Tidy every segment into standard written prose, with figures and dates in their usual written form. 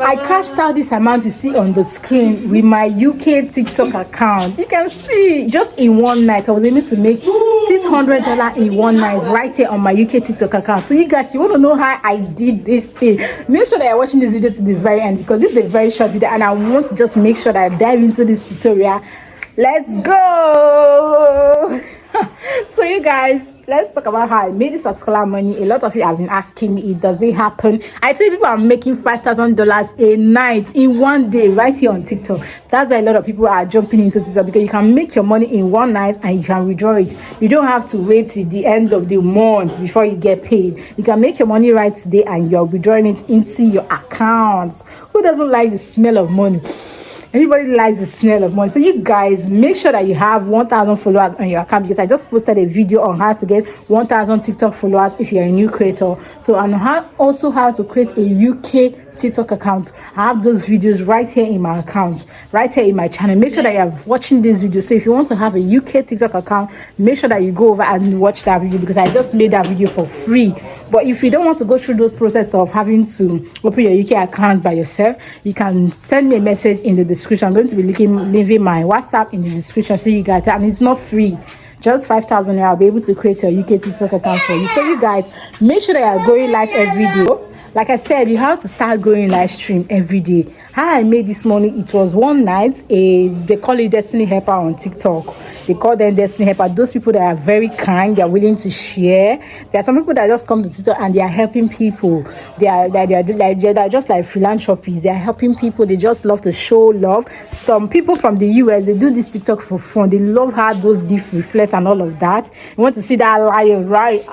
I cashed out this amount you see on the screen with my UK TikTok account. You can see just in one night I was able to make $600 in one night right here on my UK TikTok account. So you guys, you want to know how I did this thing, make sure that you're watching this video to the very end, because this is a very short video and I want to just make sure that I dive into this tutorial. Let's go. So you guys, let's talk about how I made this particular money. A lot of you have been asking me, does it happen? I tell you, people are making $5,000 a night in one day right here on TikTok. That's why a lot of people are jumping into TikTok, because you can make your money in one night and you can withdraw it. You don't have to wait till the end of the month before you get paid. You can make your money right today and you're withdrawing it into your accounts. Who doesn't like the smell of money? Everybody likes the smell of money. So you guys, make sure that you have 1,000 followers on your account, because I just posted a video on how to get 1,000 TikTok followers if you're a new creator. So, and also how to create a UK TikTok account. I have those videos right here in my account, right here in my channel. Make sure that you're watching this video. So if you want to have a UK TikTok account, make sure that you go over and watch that video, because I just made that video for free. But if you don't want to go through those process of having to open your UK account by yourself, you can send me a message in the description. I'm going to be leaving my WhatsApp in the description so you guys, and it's not free. Just 5,000 I'll be able to create your UK TikTok account for you. So you guys, make sure that you're going live every day. Like I said, you have to start going live stream every day. How I made this money, it was one night. They call it Destiny Helper on TikTok. They call them Destiny Helper. Those people that are very kind, they are willing to share. There are some people that just come to TikTok and they are helping people. They are just like philanthropies. They are helping people. They just love to show love. Some people from the US, they do this TikTok for fun. They love how those gifts reflect and all of that. You want to see that lion, right?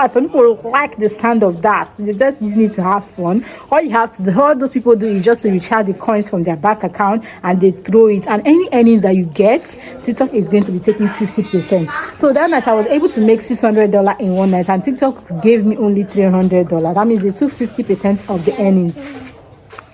Some people like the sound of that. So they just need to have fun. All you have to do, all those people do, is just to recharge the coins from their bank account and they throw it. And any earnings that you get, TikTok is going to be taking 50%. So that night I was able to make $600 in one night, and TikTok gave me only $300. That means they took 50% of the earnings.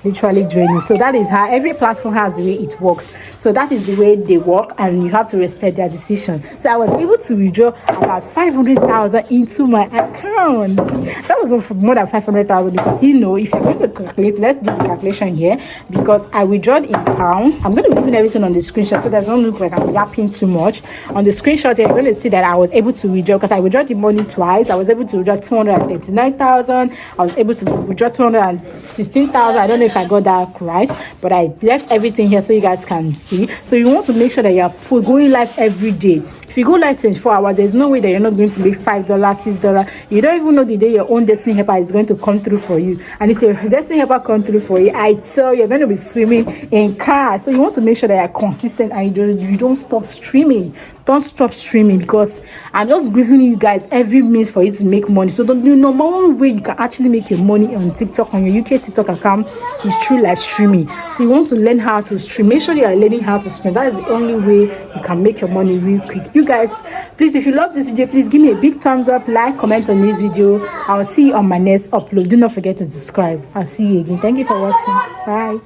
Literally draining. So that is how every platform has the way it works. So that is the way they work, and you have to respect their decision. So I was able to withdraw about 500,000 into my account. That was more than 500,000, because if you're going to calculate, let's do the calculation here, because I withdrawed in pounds. I'm going to be leaving everything on the screenshot so doesn't look like I'm yapping too much. On the screenshot here, you're going to see that I was able to withdraw, because I withdrew the money twice. I was able to withdraw 239,000. I was able to withdraw 216,000. I don't know if I got that right, but I left everything here so you guys can see. So you want to make sure that you're going live every day. If you go live 24 hours, there's no way that you're not going to make $5, $6. You don't even know the day your own Destiny Helper is going to come through for you. And if your Destiny Helper come through for you, I tell you, you're going to be swimming in cars. So you want to make sure that you're consistent and you don't stop streaming. Don't stop streaming, because I'm just giving you guys every means for you to make money. So the number one way you can actually make your money on TikTok, on your UK TikTok account, is through live streaming. So you want to learn how to stream. Make sure you are learning how to stream. That is the only way you can make your money real quick. You guys, please, if you love this video, please give me a big thumbs up, like, comment on this video. I'll see you on my next upload. Do not forget to subscribe. I'll see you again. Thank you for watching. Bye.